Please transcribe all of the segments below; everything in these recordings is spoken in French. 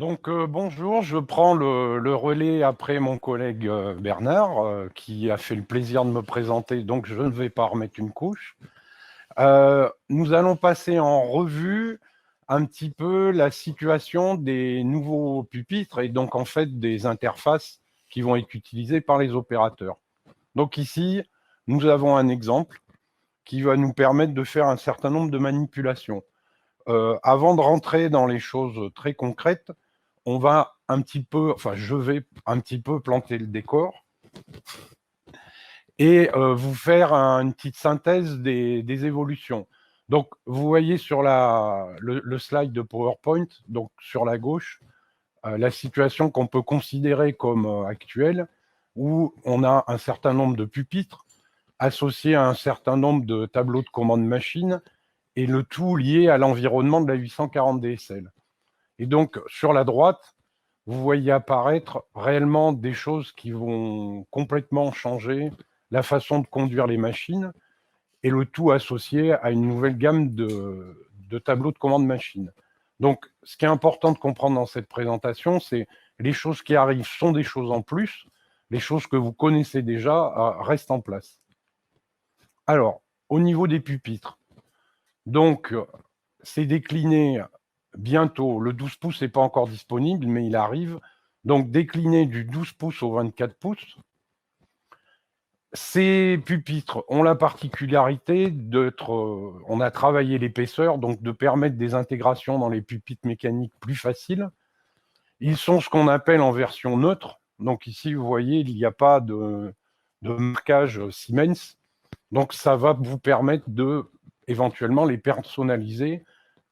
Bonjour, je prends le relais après mon collègue Bernard, qui a fait le plaisir de me présenter, donc je ne vais pas remettre une couche. Nous allons passer en revue un petit peu la situation des nouveaux pupitres et donc en fait des interfaces qui vont être utilisées par les opérateurs. Donc ici, nous avons un exemple qui va nous permettre de faire un certain nombre de manipulations. Avant de rentrer dans les choses très concrètes, on va un petit peu, enfin, je vais un petit peu planter le décor et vous faire une petite synthèse des évolutions. Donc, vous voyez sur le slide de PowerPoint, donc sur la gauche, la situation qu'on peut considérer comme actuelle, où on a un certain nombre de pupitres associés à un certain nombre de tableaux de commande machine, et le tout lié à l'environnement de la 840 DSL. Et donc, sur la droite, vous voyez apparaître réellement des choses qui vont complètement changer la façon de conduire les machines, et le tout associé à une nouvelle gamme de tableaux de commande machine. Donc, ce qui est important de comprendre dans cette présentation, c'est les choses qui arrivent sont des choses en plus, les choses que vous connaissez déjà restent en place. Alors, au niveau des pupitres, donc, c'est décliné bientôt. Le 12 pouces n'est pas encore disponible, mais il arrive. Donc, décliné du 12 pouces au 24 pouces. Ces pupitres ont la particularité d'être... on a travaillé l'épaisseur, donc de permettre des intégrations dans les pupitres mécaniques plus faciles. Ils sont ce qu'on appelle en version neutre. Donc ici, vous voyez, il n'y a pas de marquage Siemens. Donc, ça va vous permettre de éventuellement les personnaliser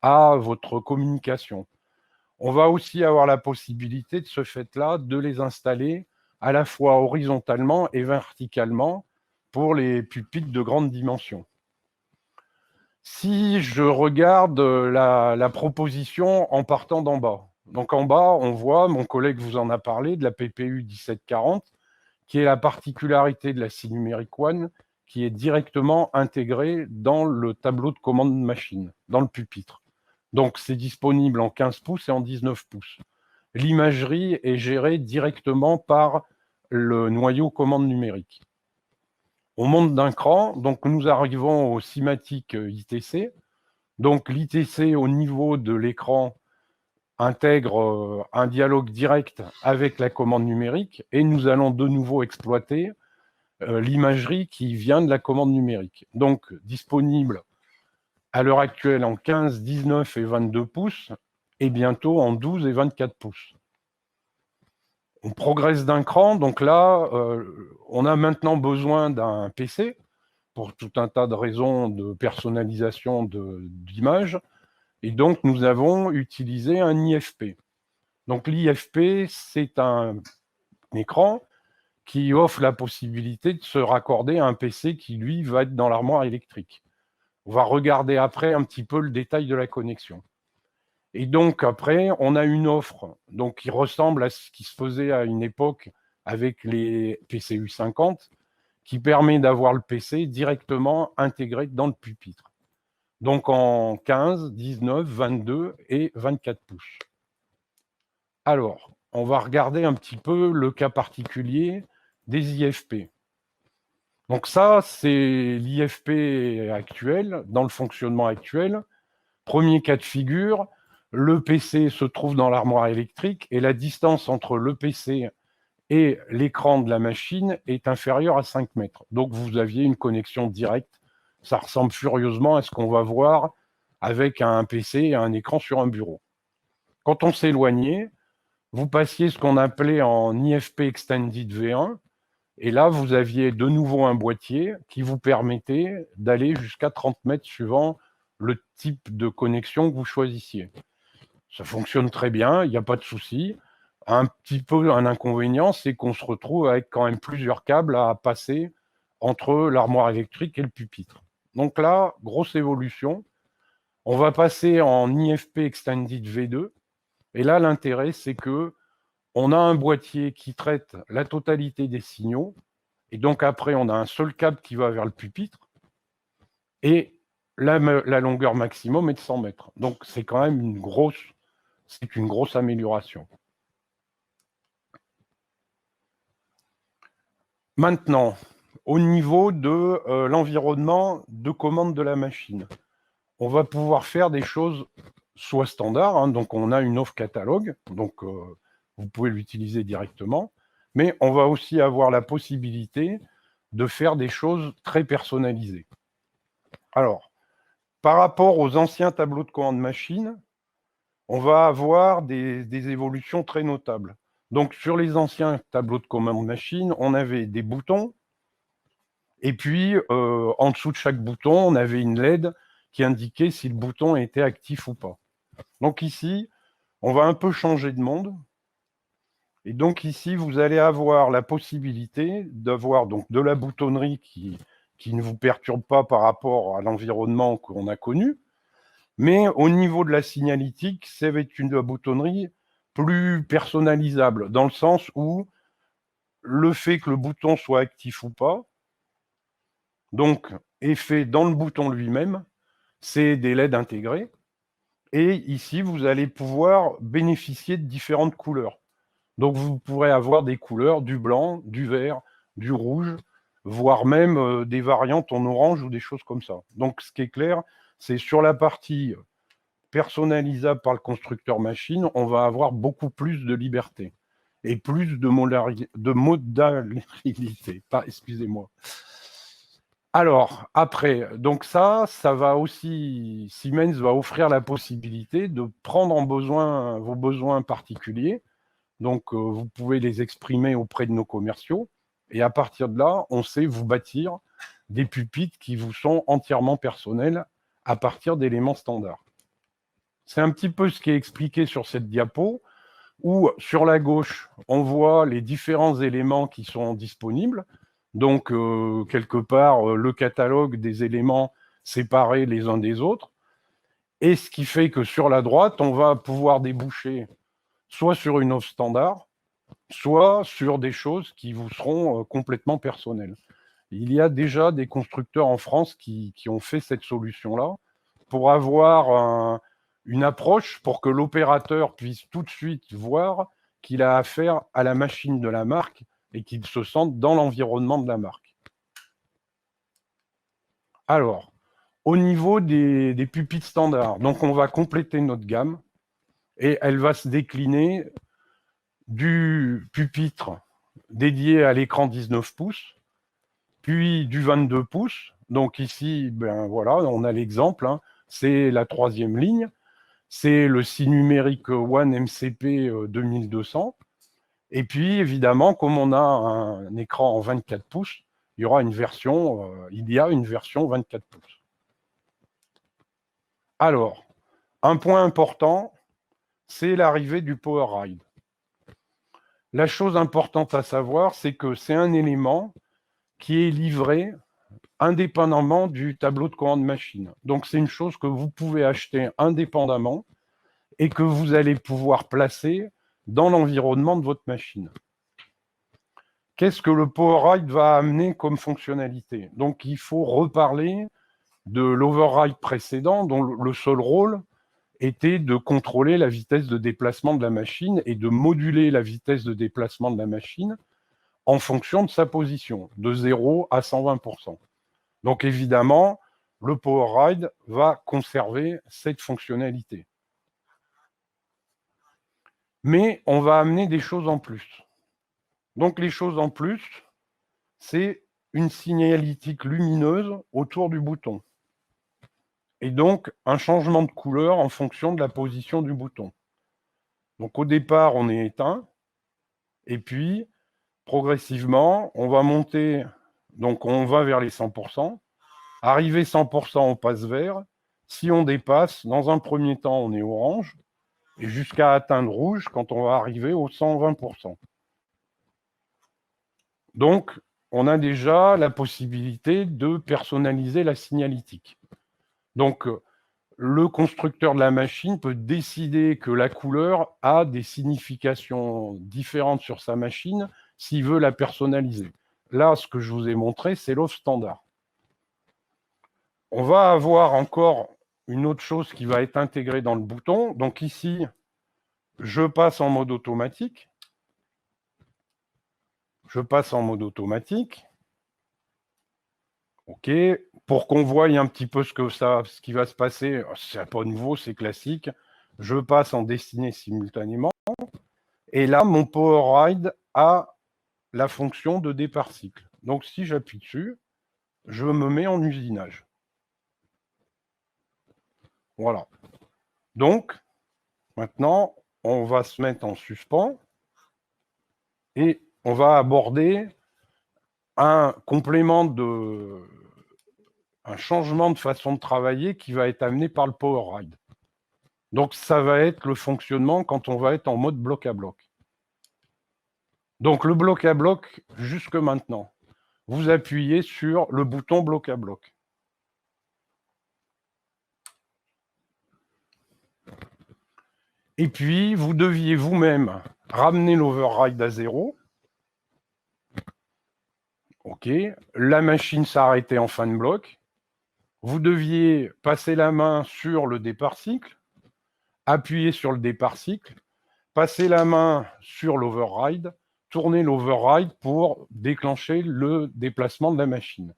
à votre communication. On va aussi avoir la possibilité de ce fait-là de les installer à la fois horizontalement et verticalement pour les pupitres de grande dimension. Si je regarde la proposition en partant d'en bas, donc en bas, on voit, mon collègue vous en a parlé, de la PPU 1740, qui est la particularité de la C-Numeric One, qui est directement intégrée dans le tableau de commande machine, dans le pupitre. Donc, c'est disponible en 15 pouces et en 19 pouces. L'imagerie est gérée directement par le noyau commande numérique. On monte d'un cran, donc nous arrivons au cinématique ITC. Donc, l'ITC, au niveau de l'écran, intègre un dialogue direct avec la commande numérique et nous allons de nouveau exploiter l'imagerie qui vient de la commande numérique. Donc, disponible à l'heure actuelle en 15, 19 et 22 pouces, et bientôt en 12 et 24 pouces. On progresse d'un cran, donc là, on a maintenant besoin d'un PC, pour tout un tas de raisons de personnalisation d'images, et donc nous avons utilisé un IFP. Donc l'IFP, c'est un écran qui offre la possibilité de se raccorder à un PC qui, lui, va être dans l'armoire électrique. On va regarder après un petit peu le détail de la connexion. Et donc, après, on a une offre donc, qui ressemble à ce qui se faisait à une époque avec les PCU 50, qui permet d'avoir le PC directement intégré dans le pupitre. Donc, en 15, 19, 22 et 24 pouces. Alors, on va regarder un petit peu le cas particulier des IFP. Donc ça, c'est l'IFP actuel, dans le fonctionnement actuel. Premier cas de figure, le PC se trouve dans l'armoire électrique et la distance entre le PC et l'écran de la machine est inférieure à 5 mètres. Donc vous aviez une connexion directe. Ça ressemble furieusement à ce qu'on va voir avec un PC et un écran sur un bureau. Quand on s'éloignait, vous passiez ce qu'on appelait en IFP Extended V1, et là, vous aviez de nouveau un boîtier qui vous permettait d'aller jusqu'à 30 mètres suivant le type de connexion que vous choisissiez. Ça fonctionne très bien, il n'y a pas de souci. Un petit peu un inconvénient, c'est qu'on se retrouve avec quand même plusieurs câbles à passer entre l'armoire électrique et le pupitre. Donc là, grosse évolution. On va passer en IFP Extended V2. Et là, l'intérêt, c'est que on a un boîtier qui traite la totalité des signaux. Et donc après, on a un seul câble qui va vers le pupitre. Et la longueur maximum est de 100 mètres. Donc c'est quand même une grosse c'est une grosse amélioration. Maintenant, au niveau de l'environnement de commande de la machine, on va pouvoir faire des choses soit standards, hein, donc on a une offre catalogue, donc vous pouvez l'utiliser directement, mais on va aussi avoir la possibilité de faire des choses très personnalisées. Alors, par rapport aux anciens tableaux de commande machine, on va avoir des évolutions très notables. Donc, sur les anciens tableaux de commande machine, on avait des boutons, et puis en dessous de chaque bouton, on avait une LED qui indiquait si le bouton était actif ou pas. Donc ici, on va un peu changer de monde. Et donc ici, vous allez avoir la possibilité d'avoir donc de la boutonnerie qui ne vous perturbe pas par rapport à l'environnement qu'on a connu. Mais au niveau de la signalétique, ça va être une boutonnerie plus personnalisable, dans le sens où le fait que le bouton soit actif ou pas, donc, est fait dans le bouton lui-même, c'est des LED intégrés. Et ici, vous allez pouvoir bénéficier de différentes couleurs. Donc, vous pourrez avoir des couleurs, du blanc, du vert, du rouge, voire même des variantes en orange ou des choses comme ça. Donc, ce qui est clair, c'est sur la partie personnalisable par le constructeur machine, on va avoir beaucoup plus de liberté et plus de modalité. Excusez-moi. Alors, après, donc ça va aussi, Siemens va offrir la possibilité de prendre en besoin vos besoins particuliers. Donc, vous pouvez les exprimer auprès de nos commerciaux. Et à partir de là, on sait vous bâtir des pupitres qui vous sont entièrement personnels à partir d'éléments standards. C'est un petit peu ce qui est expliqué sur cette diapo, où sur la gauche, on voit les différents éléments qui sont disponibles. Donc, quelque part, le catalogue des éléments séparés les uns des autres. Et ce qui fait que sur la droite, on va pouvoir déboucher soit sur une offre standard, soit sur des choses qui vous seront complètement personnelles. Il y a déjà des constructeurs en France qui ont fait cette solution-là pour avoir une approche pour que l'opérateur puisse tout de suite voir qu'il a affaire à la machine de la marque et qu'il se sente dans l'environnement de la marque. Alors, au niveau des pupitres standards, donc on va compléter notre gamme et elle va se décliner du pupitre dédié à l'écran 19 pouces, puis du 22 pouces. Donc ici, ben voilà, on a l'exemple, hein, c'est la troisième ligne. C'est le SI numérique One MCP 2200. Et puis, évidemment, comme on a un écran en 24 pouces, il y a une version 24 pouces. Alors, un point important, c'est l'arrivée du PowerRide. La chose importante à savoir, c'est que c'est un élément qui est livré indépendamment du tableau de commande machine. Donc, c'est une chose que vous pouvez acheter indépendamment et que vous allez pouvoir placer dans l'environnement de votre machine. Qu'est-ce que le PowerRide va amener comme fonctionnalité? Donc, il faut reparler de l'override précédent, dont le seul rôle était de contrôler la vitesse de déplacement de la machine et de moduler la vitesse de déplacement de la machine en fonction de sa position, de 0 à 120%. Donc, évidemment, le PowerRide va conserver cette fonctionnalité. Mais on va amener des choses en plus. Donc, les choses en plus, c'est une signalétique lumineuse autour du bouton. Et donc, un changement de couleur en fonction de la position du bouton. Donc, au départ, on est éteint. Et puis, progressivement, on va monter. Donc, on va vers les 100%. Arrivé 100%, on passe vert. Si on dépasse, dans un premier temps, on est orange. Et jusqu'à atteindre rouge quand on va arriver aux 120%. Donc, on a déjà la possibilité de personnaliser la signalétique. Donc, le constructeur de la machine peut décider que la couleur a des significations différentes sur sa machine s'il veut la personnaliser. Là, ce que je vous ai montré, c'est l'offre standard. On va avoir encore une autre chose qui va être intégrée dans le bouton. Donc ici, je passe en mode automatique. Je passe en mode automatique. OK. Pour qu'on voie un petit peu ce qui va se passer, c'est pas nouveau, c'est classique. Je passe en dessiné simultanément. Et là, mon PowerRide a la fonction de départ cycle. Donc, si j'appuie dessus, je me mets en usinage. Voilà. Donc, maintenant, on va se mettre en suspens et on va aborder un changement de façon de travailler qui va être amené par le PowerRide. Donc, ça va être le fonctionnement quand on va être en mode bloc à bloc. Donc, le bloc à bloc, jusque maintenant, vous appuyez sur le bouton bloc à bloc. Et puis, vous deviez vous-même ramener l'override à 0. OK. La machine s'arrêtait en fin de bloc. Vous deviez passer la main sur le départ cycle, appuyer sur le départ cycle, passer la main sur l'override, tourner l'override pour déclencher le déplacement de la machine.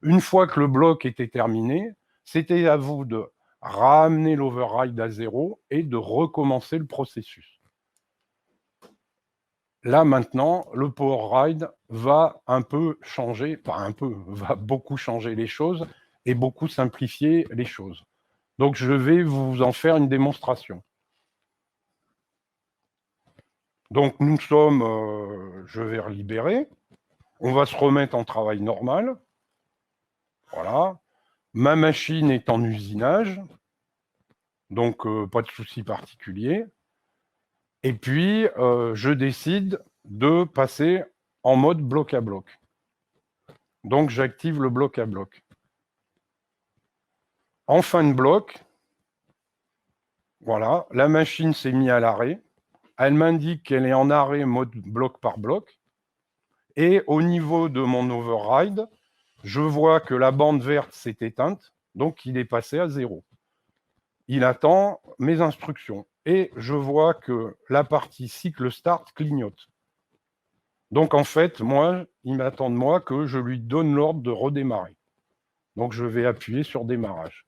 Une fois que le bloc était terminé, c'était à vous de ramener l'override à 0 et de recommencer le processus. Là, maintenant, le PowerRide va un peu changer, pas un peu, va beaucoup changer les choses et beaucoup simplifier les choses. Donc, je vais vous en faire une démonstration. Donc, nous sommes, je vais relibérer. On va se remettre en travail normal. Voilà. Ma machine est en usinage. Donc, pas de souci particulier. Et puis, je décide de passer en mode bloc à bloc. Donc, j'active le bloc à bloc. En fin de bloc, voilà, la machine s'est mise à l'arrêt. Elle m'indique qu'elle est en arrêt mode bloc par bloc. Et au niveau de mon override, je vois que la bande verte s'est éteinte, donc il est passé à 0. Il attend mes instructions. Et je vois que la partie cycle start clignote. Donc en fait, moi, il m'attend de moi que je lui donne l'ordre de redémarrer. Donc je vais appuyer sur démarrage.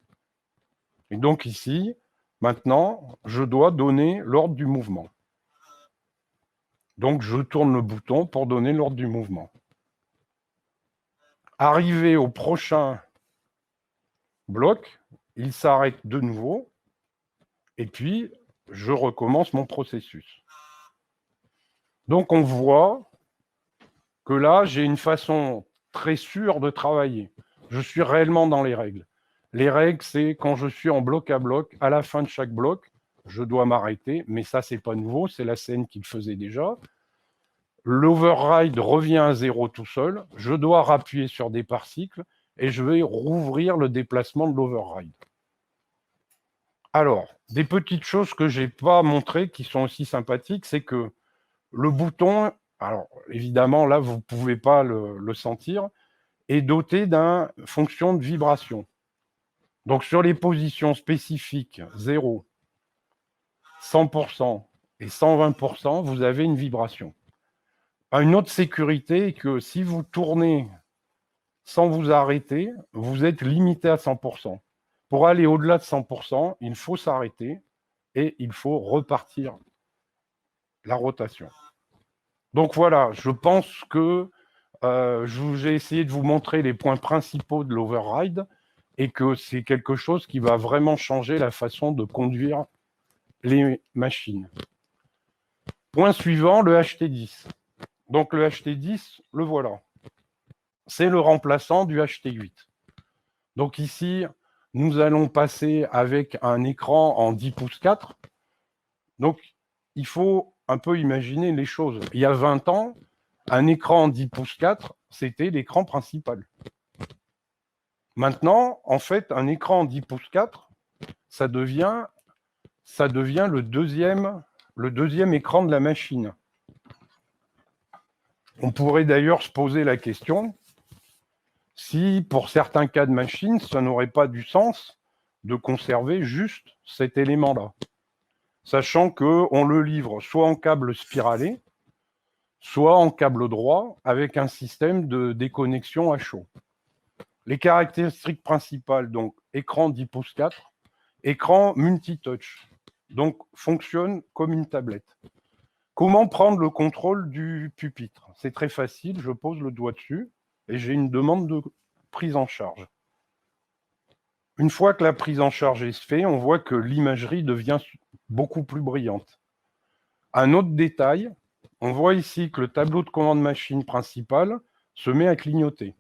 Et donc ici, maintenant, je dois donner l'ordre du mouvement. Donc je tourne le bouton pour donner l'ordre du mouvement. Arrivé au prochain bloc, il s'arrête de nouveau. Et puis, je recommence mon processus. Donc on voit que là, j'ai une façon très sûre de travailler. Je suis réellement dans les règles. Les règles, c'est quand je suis en bloc à bloc, à la fin de chaque bloc, je dois m'arrêter, mais ça, c'est pas nouveau, c'est la scène qui le faisait déjà. L'override revient à 0 tout seul, je dois rappuyer sur départ cycle et je vais rouvrir le déplacement de l'override. Alors, des petites choses que je n'ai pas montrées qui sont aussi sympathiques, c'est que le bouton, alors évidemment là vous ne pouvez pas le sentir, est doté d'une fonction de vibration. Donc sur les positions spécifiques 0, 100% et 120%, vous avez une vibration. Une autre sécurité est que si vous tournez sans vous arrêter, vous êtes limité à 100%. Pour aller au-delà de 100%, il faut s'arrêter et il faut repartir la rotation. Donc voilà, je pense que j'ai essayé de vous montrer les points principaux de l'override et que c'est quelque chose qui va vraiment changer la façon de conduire les machines. Point suivant, le HT10. Donc le HT10, le voilà. C'est le remplaçant du HT8. Donc ici, nous allons passer avec un écran en 10 pouces 4. Donc il faut un peu imaginer les choses. Il y a 20 ans, un écran en 10 pouces 4, c'était l'écran principal. Maintenant, en fait, un écran en 10 pouces 4, ça devient le deuxième écran de la machine. On pourrait d'ailleurs se poser la question si, pour certains cas de machine, ça n'aurait pas du sens de conserver juste cet élément-là. sachant qu'on le livre soit en câble spiralé, soit en câble droit, avec un système de déconnexion à chaud. Les caractéristiques principales, donc écran 10 pouces 4, écran multitouch, donc fonctionne comme une tablette. Comment prendre le contrôle du pupitre? C'est très facile, je pose le doigt dessus et j'ai une demande de prise en charge. Une fois que la prise en charge est faite, on voit que l'imagerie devient beaucoup plus brillante. Un autre détail, on voit ici que le tableau de commande machine principal se met à clignoter.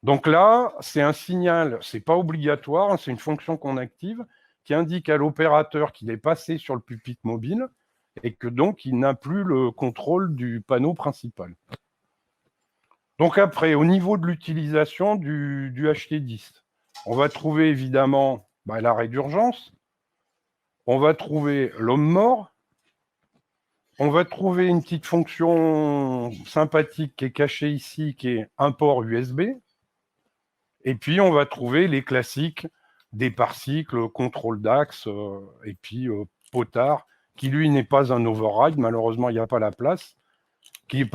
Donc là, c'est un signal, c'est pas obligatoire, c'est une fonction qu'on active qui indique à l'opérateur qu'il est passé sur le pupitre mobile et que donc il n'a plus le contrôle du panneau principal. Donc après, au niveau de l'utilisation du HT10, on va trouver évidemment l'arrêt d'urgence, on va trouver l'homme mort, on va trouver une petite fonction sympathique qui est cachée ici, qui est un port USB, et puis on va trouver les classiques départ cycle, contrôle d'axe, et puis potard, qui lui n'est pas un override, malheureusement il n'y a pas la place, qui est,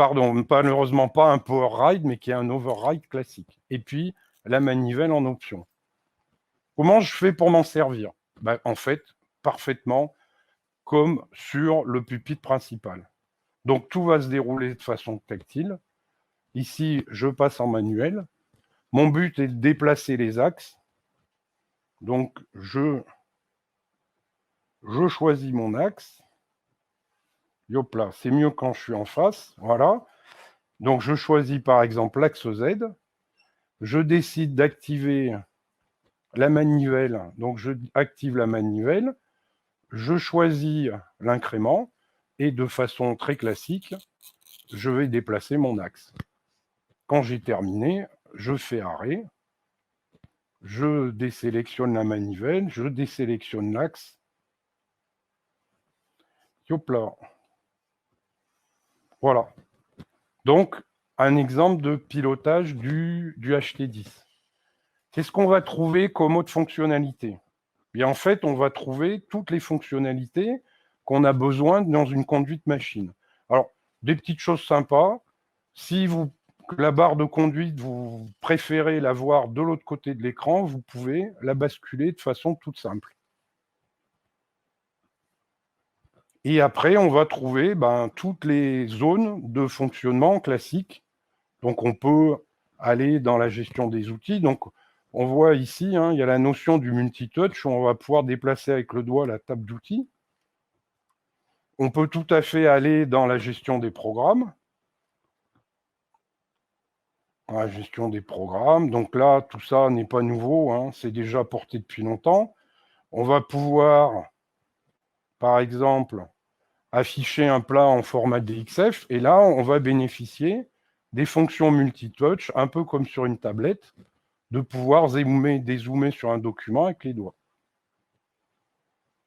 malheureusement pas un power ride, mais qui est un override classique. Et puis la manivelle en option. Comment je fais pour m'en servir? En fait, parfaitement comme sur le pupitre principal. Donc tout va se dérouler de façon tactile. Ici, je passe en manuel. Mon but est de déplacer les axes. Donc je choisis mon axe. Hop là, c'est mieux quand je suis en face. Voilà. Donc je choisis par exemple l'axe Z. Je décide d'activer la manivelle. Donc je active la manivelle. Je choisis l'incrément. Et de façon très classique, je vais déplacer mon axe. Quand j'ai terminé, je fais arrêt. Je désélectionne la manivelle. Je désélectionne l'axe. Hop là. Voilà. Donc, un exemple de pilotage du HT10. Qu'est-ce qu'on va trouver comme autre fonctionnalité? Bien, en fait, on va trouver toutes les fonctionnalités qu'on a besoin dans une conduite machine. Alors, des petites choses sympas. Si la barre de conduite, vous préférez la voir de l'autre côté de l'écran, vous pouvez la basculer de façon toute simple. Et après, on va trouver toutes les zones de fonctionnement classiques. Donc, on peut aller dans la gestion des outils. Donc, on voit ici, il y a la notion du multitouch où on va pouvoir déplacer avec le doigt la table d'outils. On peut tout à fait aller dans la gestion des programmes. La gestion des programmes. Donc là, tout ça n'est pas nouveau, c'est déjà porté depuis longtemps. On va pouvoir, par exemple, afficher un plat en format DXF, et là, on va bénéficier des fonctions multitouch, un peu comme sur une tablette, de pouvoir dézoomer sur un document avec les doigts.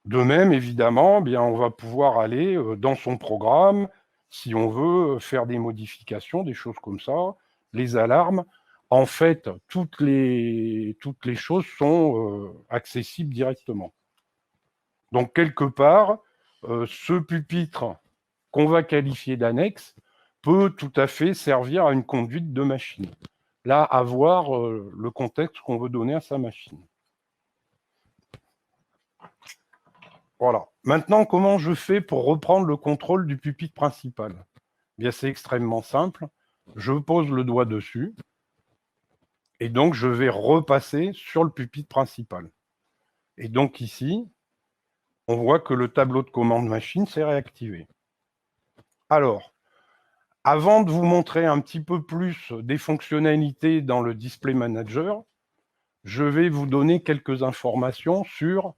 De même, évidemment, on va pouvoir aller dans son programme, si on veut faire des modifications, des choses comme ça, les alarmes. En fait, toutes les choses sont accessibles directement. Donc, quelque part, ce pupitre qu'on va qualifier d'annexe peut tout à fait servir à une conduite de machine. Là, à voir le contexte qu'on veut donner à sa machine. Voilà. Maintenant, comment je fais pour reprendre le contrôle du pupitre principal? Bien, c'est extrêmement simple. Je pose le doigt dessus et donc je vais repasser sur le pupitre principal. Et donc ici, on voit que le tableau de commande machine s'est réactivé. Alors, avant de vous montrer un petit peu plus des fonctionnalités dans le Display Manager, je vais vous donner quelques informations sur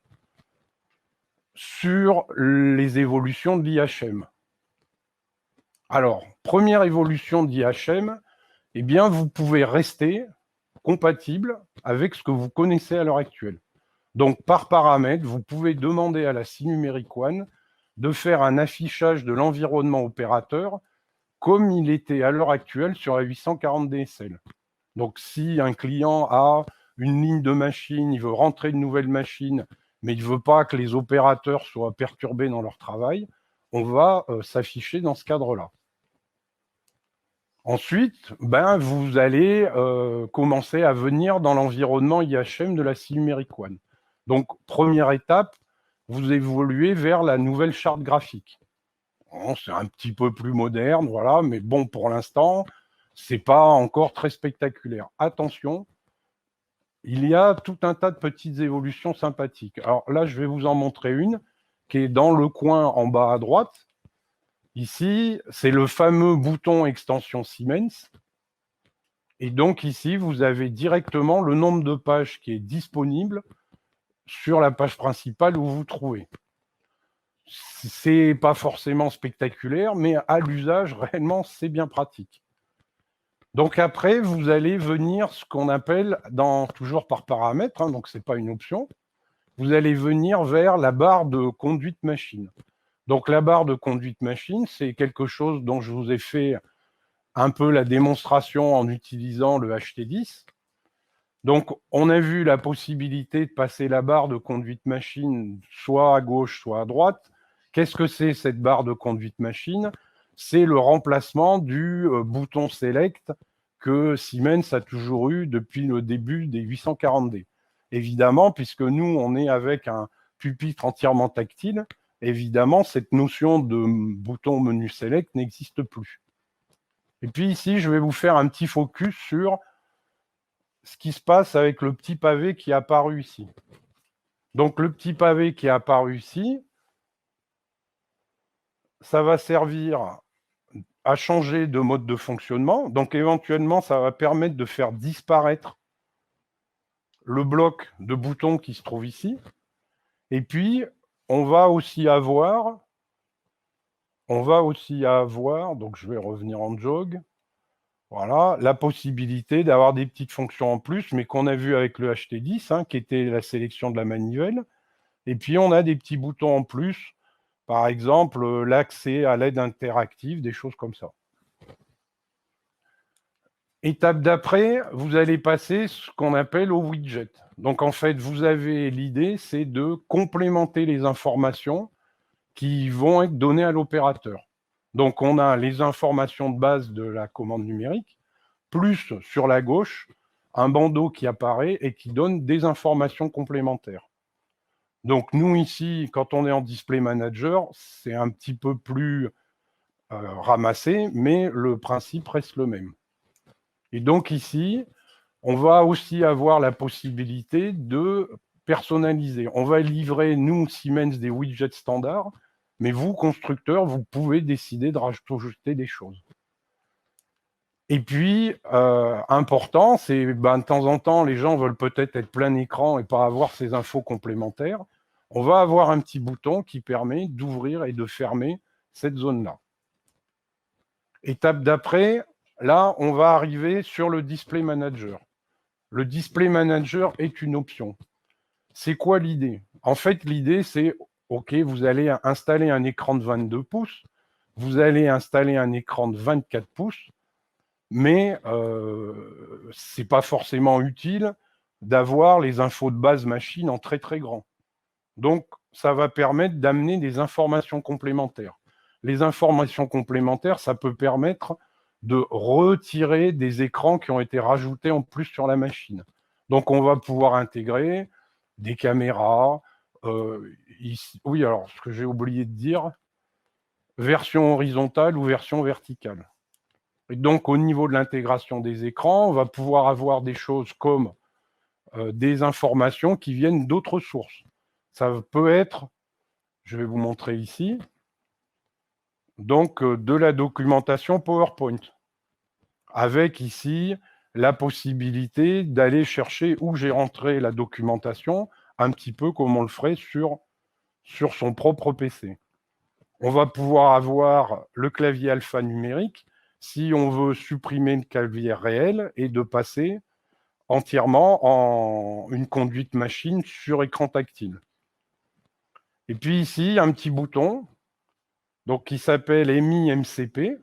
les évolutions de l'IHM. Alors, première évolution de l'IHM, vous pouvez rester compatible avec ce que vous connaissez à l'heure actuelle. Donc, par paramètre, vous pouvez demander à la Sinumeric One de faire un affichage de l'environnement opérateur comme il était à l'heure actuelle sur la 840 DSL. Donc, si un client a une ligne de machine, il veut rentrer une nouvelle machine, mais il ne veut pas que les opérateurs soient perturbés dans leur travail, on va s'afficher dans ce cadre-là. Ensuite, vous allez commencer à venir dans l'environnement IHM de la Silmeric One. Donc, première étape, vous évoluez vers la nouvelle charte graphique. Bon, c'est un petit peu plus moderne, voilà, mais bon, pour l'instant, c'est pas encore très spectaculaire. Attention, il y a tout un tas de petites évolutions sympathiques. Alors là, je vais vous en montrer une qui est dans le coin en bas à droite. Ici, c'est le fameux bouton extension Siemens. Et donc ici, vous avez directement le nombre de pages qui est disponible sur la page principale où vous vous trouvez. C'est pas forcément spectaculaire, mais à l'usage, réellement, c'est bien pratique. Donc après, vous allez venir ce qu'on appelle, toujours par paramètre, hein, donc ce n'est pas une option, vous allez venir vers la barre de conduite machine. Donc la barre de conduite machine, c'est quelque chose dont je vous ai fait un peu la démonstration en utilisant le HT10. Donc on a vu la possibilité de passer la barre de conduite machine soit à gauche, soit à droite. Qu'est-ce que c'est cette barre de conduite machine? C'est le remplacement du bouton Select que Siemens a toujours eu depuis le début des 840D. Évidemment, puisque nous, on est avec un pupitre entièrement tactile, évidemment, cette notion de bouton menu Select n'existe plus. Et puis ici, je vais vous faire un petit focus sur ce qui se passe avec le petit pavé qui est apparu ici. Donc, le petit pavé qui est apparu ici, ça va servir à changer de mode de fonctionnement. Donc, éventuellement, ça va permettre de faire disparaître le bloc de boutons qui se trouve ici. Et puis, on va aussi avoir, donc je vais revenir en jog, voilà, la possibilité d'avoir des petites fonctions en plus, mais qu'on a vu avec le HT10, hein, qui était la sélection de la manivelle. Et puis, on a des petits boutons en plus, par exemple, l'accès à l'aide interactive, des choses comme ça. Étape d'après, vous allez passer ce qu'on appelle au widget. Donc, en fait, vous avez l'idée, c'est de complémenter les informations qui vont être données à l'opérateur. Donc, on a les informations de base de la commande numérique, plus sur la gauche, un bandeau qui apparaît et qui donne des informations complémentaires. Donc, nous, ici, quand on est en Display Manager, c'est un petit peu plus ramassé, mais le principe reste le même. Et donc, ici, on va aussi avoir la possibilité de personnaliser. On va livrer, nous, Siemens, des widgets standards, mais vous, constructeurs, vous pouvez décider de rajouter des choses. Et puis, important, c'est de temps en temps, les gens veulent peut-être être plein écran et pas avoir ces infos complémentaires. On va avoir un petit bouton qui permet d'ouvrir et de fermer cette zone-là. Étape d'après, là, on va arriver sur le Display Manager. Le Display Manager est une option. C'est quoi l'idée? En fait, l'idée, c'est, OK, vous allez installer un écran de 22 pouces, vous allez installer un écran de 24 pouces, mais ce n'est pas forcément utile d'avoir les infos de base machine en très très grand. Donc, ça va permettre d'amener des informations complémentaires. Les informations complémentaires, ça peut permettre de retirer des écrans qui ont été rajoutés en plus sur la machine. Donc, on va pouvoir intégrer des caméras. Ici, oui, alors, ce que j'ai oublié de dire, version horizontale ou version verticale. Et donc, au niveau de l'intégration des écrans, on va pouvoir avoir des choses comme des informations qui viennent d'autres sources. Ça peut être, je vais vous montrer ici, donc de la documentation PowerPoint, avec ici la possibilité d'aller chercher où j'ai rentré la documentation, un petit peu comme on le ferait sur son propre PC. On va pouvoir avoir le clavier alphanumérique si on veut supprimer le clavier réel et de passer entièrement en une conduite machine sur écran tactile. Et puis ici, un petit bouton donc, qui s'appelle EMI MCP,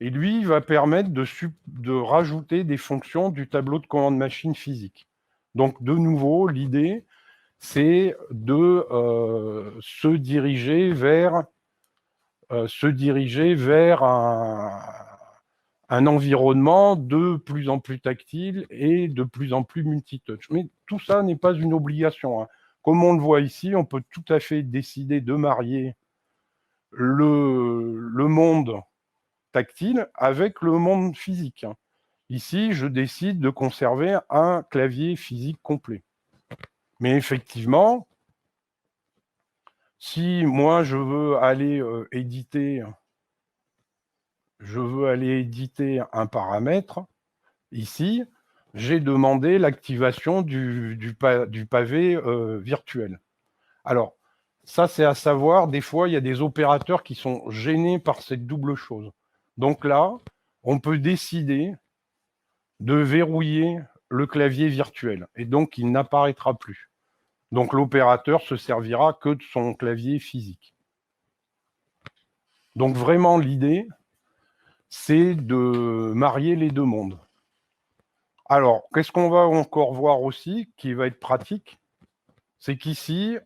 et lui, il va permettre de rajouter des fonctions du tableau de commande machine physique. Donc, de nouveau, l'idée, c'est de se diriger vers un environnement de plus en plus tactile et de plus en plus multitouch. Mais tout ça n'est pas une obligation, hein. Comme on le voit ici, on peut tout à fait décider de marier le monde tactile avec le monde physique. Ici, je décide de conserver un clavier physique complet. Mais effectivement, si moi je veux aller éditer un paramètre, ici, j'ai demandé l'activation du pavé virtuel. Alors, ça, c'est à savoir, des fois, il y a des opérateurs qui sont gênés par cette double chose. Donc là, on peut décider de verrouiller le clavier virtuel, et donc il n'apparaîtra plus. Donc l'opérateur se servira que de son clavier physique. Donc vraiment, l'idée, c'est de marier les deux mondes. Alors, qu'est-ce qu'on va encore voir aussi, qui va être pratique? C'est qu'ici,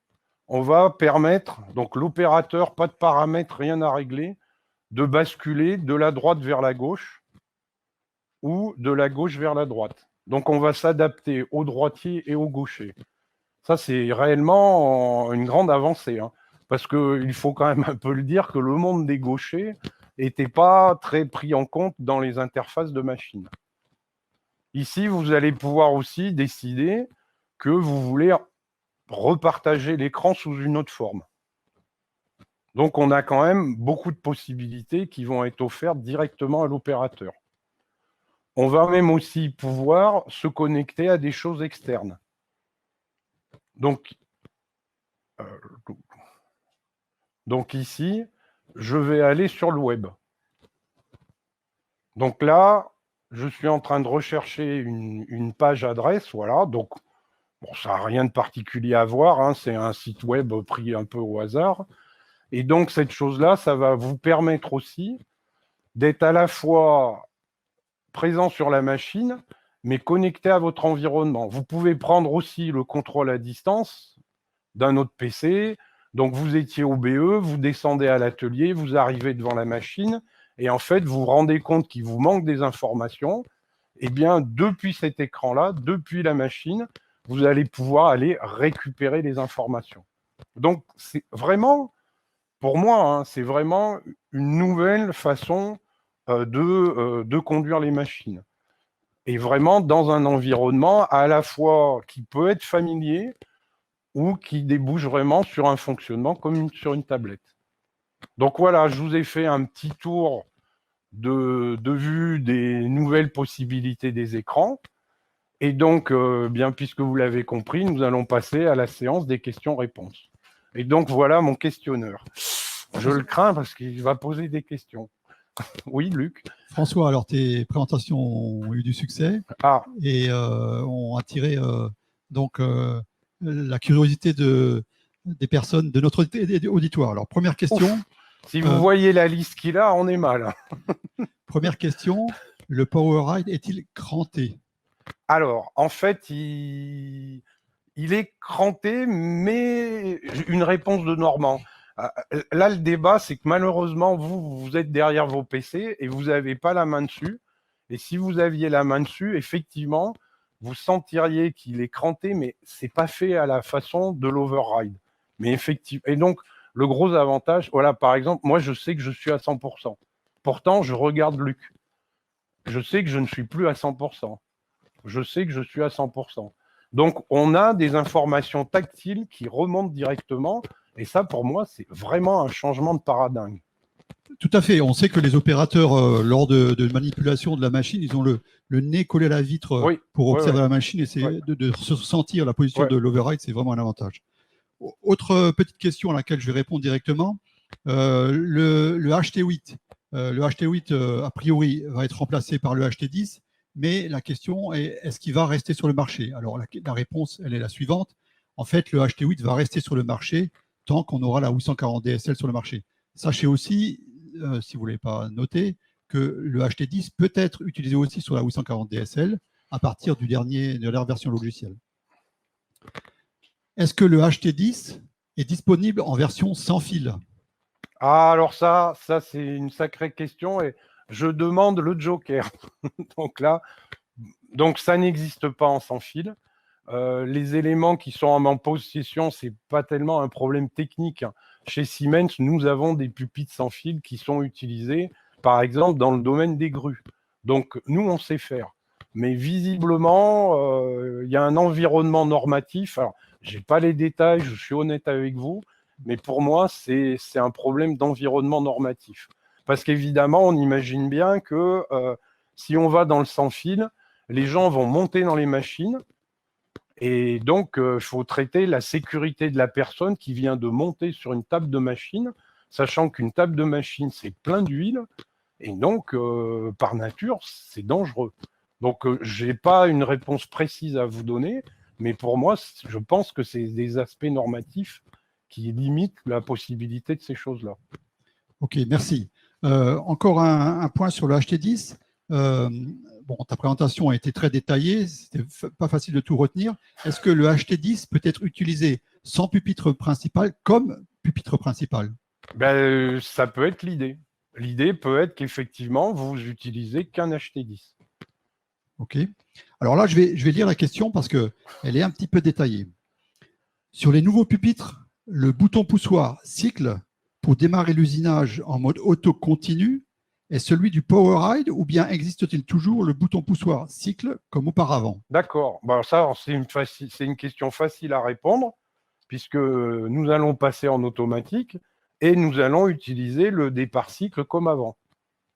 on va permettre, donc l'opérateur, pas de paramètres, rien à régler, de basculer de la droite vers la gauche ou de la gauche vers la droite. Donc on va s'adapter aux droitiers et aux gauchers. Ça, c'est réellement une grande avancée, hein, parce qu'il faut quand même un peu le dire que le monde des gauchers n'était pas très pris en compte dans les interfaces de machine. Ici, vous allez pouvoir aussi décider que vous voulez repartager l'écran sous une autre forme. Donc, on a quand même beaucoup de possibilités qui vont être offertes directement à l'opérateur. On va même aussi pouvoir se connecter à des choses externes. Donc ici, je vais aller sur le web. Donc là, je suis en train de rechercher une page adresse, voilà. Donc, bon, ça n'a rien de particulier à voir, hein, c'est un site web pris un peu au hasard. Et donc, cette chose-là, ça va vous permettre aussi d'être à la fois présent sur la machine, mais connecté à votre environnement. Vous pouvez prendre aussi le contrôle à distance d'un autre PC. Donc, vous étiez au BE, vous descendez à l'atelier, vous arrivez devant la machine, et en fait, vous vous rendez compte qu'il vous manque des informations. Eh bien, depuis cet écran-là, depuis la machine, vous allez pouvoir aller récupérer les informations. Donc, c'est vraiment, pour moi, hein, c'est vraiment une nouvelle façon de conduire les machines. Et vraiment dans un environnement à la fois qui peut être familier ou qui débouche vraiment sur un fonctionnement comme sur une tablette. Donc voilà, je vous ai fait un petit tour de vue des nouvelles possibilités des écrans. Et donc, bien, puisque vous l'avez compris, nous allons passer à la séance des questions-réponses. Et donc, voilà mon questionneur. Je le crains parce qu'il va poser des questions. Oui, Luc. François, alors tes présentations ont eu du succès et ont attiré donc la curiosité des personnes de notre auditoire. Alors, première question. Ouf. Si vous voyez la liste qu'il a, on est mal. Première question, le PowerRide est-il cranté? Alors, en fait, il est cranté, mais une réponse de Normand. Là, le débat, c'est que malheureusement, vous êtes derrière vos PC et vous n'avez pas la main dessus. Et si vous aviez la main dessus, effectivement, vous sentiriez qu'il est cranté, mais ce n'est pas fait à la façon de l'override. Mais effectivement, et donc, le gros avantage, voilà, par exemple, moi, je sais que je suis à 100%. Pourtant, je regarde Luc. Je sais que je ne suis plus à 100%. Je sais que je suis à 100%. Donc, on a des informations tactiles qui remontent directement. Et ça, pour moi, c'est vraiment un changement de paradigme. Tout à fait. On sait que les opérateurs, lors de manipulation de la machine, ils ont le nez collé à la vitre pour observer la machine et c'est de sentir la position de l'override, c'est vraiment un avantage. Autre petite question à laquelle je vais répondre directement. Le HT8, a priori, va être remplacé par le HT10, mais la question est, est-ce qu'il va rester sur le marché? Alors, la réponse, elle est la suivante. En fait, le HT8 va rester sur le marché tant qu'on aura la 840 DSL sur le marché. Sachez aussi, si vous ne l'avez pas noté, que le HT10 peut être utilisé aussi sur la 840 DSL à partir de la version logicielle. Est-ce que le HT10 est disponible en version sans fil? Ah, alors ça c'est une sacrée question et je demande le joker. Donc là, ça n'existe pas en sans fil. Les éléments qui sont en ma possession, c'est pas tellement un problème technique. Chez Siemens, nous avons des pupitres sans fil qui sont utilisés, par exemple, dans le domaine des grues. Donc, nous, on sait faire. Mais visiblement, il y a un environnement normatif. Alors, je n'ai pas les détails, je suis honnête avec vous, mais pour moi, c'est un problème d'environnement normatif. Parce qu'évidemment, on imagine bien que si on va dans le sans fil, les gens vont monter dans les machines, et donc, il faut traiter la sécurité de la personne qui vient de monter sur une table de machine, sachant qu'une table de machine, c'est plein d'huile, et donc, par nature, c'est dangereux. Donc, je n'ai pas une réponse précise à vous donner, mais pour moi, je pense que c'est des aspects normatifs qui limitent la possibilité de ces choses-là. Ok, merci. Encore un point sur le HT10. Bon, ta présentation a été très détaillée, c'était pas facile de tout retenir. Est-ce que le HT10 peut être utilisé sans pupitre principal comme pupitre principal? Ben, ça peut être l'idée. L'idée peut être qu'effectivement, vous utilisez qu'un HT10. Ok. Alors là, je vais lire la question parce qu'elle est un petit peu détaillée. Sur les nouveaux pupitres, le bouton poussoir cycle pour démarrer l'usinage en mode auto continu est celui du PowerRide ou bien existe-t-il toujours le bouton poussoir cycle comme auparavant? D'accord. Ben, ça, c'est une question facile à répondre puisque nous allons passer en automatique et nous allons utiliser le départ cycle comme avant.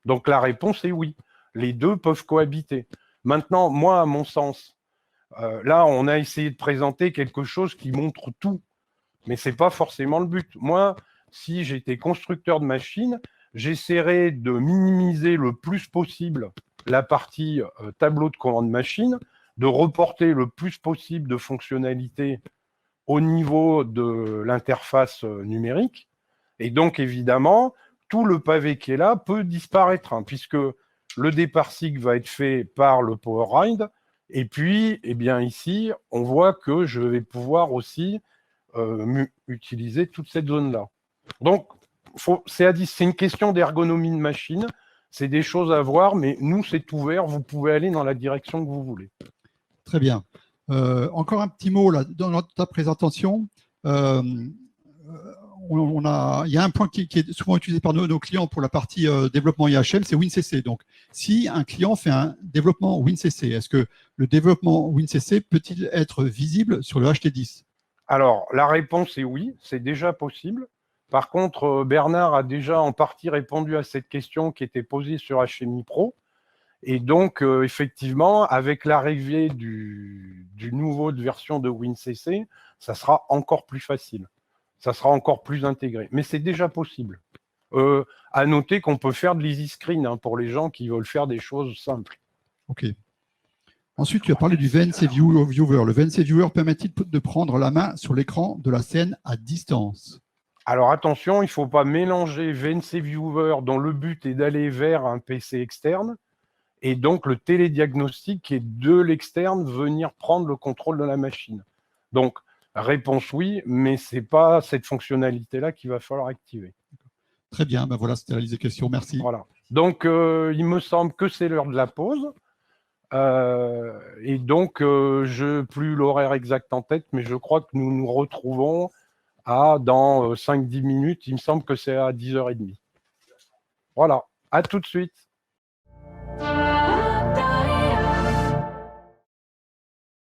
Donc la réponse est oui. Les deux peuvent cohabiter. Maintenant, moi, à mon sens, là, on a essayé de présenter quelque chose qui montre tout, mais ce n'est pas forcément le but. Moi, si j'étais constructeur de machines, j'essaierais de minimiser le plus possible la partie tableau de commande machine, de reporter le plus possible de fonctionnalités au niveau de l'interface numérique. Et donc, évidemment, tout le pavé qui est là peut disparaître, hein, puisque le départ cycle va être fait par le PowerRide. Et puis, eh bien, ici, on voit que je vais pouvoir aussi utiliser toute cette zone-là. Donc, c'est une question d'ergonomie de machine. C'est des choses à voir, mais nous, c'est ouvert. Vous pouvez aller dans la direction que vous voulez. Très bien. Encore un petit mot là, dans ta présentation. Il y a un point qui est souvent utilisé par nos clients pour la partie développement IHM, c'est WinCC. Donc, si un client fait un développement WinCC, est-ce que le développement WinCC peut-il être visible sur le HT10? Alors, la réponse est oui, c'est déjà possible. Par contre, Bernard a déjà en partie répondu à cette question qui était posée sur HMI Pro. Et donc, effectivement, avec l'arrivée du nouveau version de WinCC, ça sera encore plus facile. Ça sera encore plus intégré. Mais c'est déjà possible. À noter qu'on peut faire de l'easy screen hein, pour les gens qui veulent faire des choses simples. OK. Ensuite, tu as parlé du VNC Viewer. Le VNC Viewer permet-il de prendre la main sur l'écran de la scène à distance? Alors attention, il ne faut pas mélanger VNC Viewer dont le but est d'aller vers un PC externe et donc le télédiagnostic qui est de l'externe venir prendre le contrôle de la machine. Donc, réponse oui, mais ce n'est pas cette fonctionnalité-là qu'il va falloir activer. Très bien, ben voilà, c'était la liste des questions, merci. Voilà. Donc, il me semble que c'est l'heure de la pause. Et donc, je n'ai plus l'horaire exact en tête, mais je crois que nous nous retrouvons dans 5-10 minutes. Il me semble que c'est à 10h30. Voilà, à tout de suite.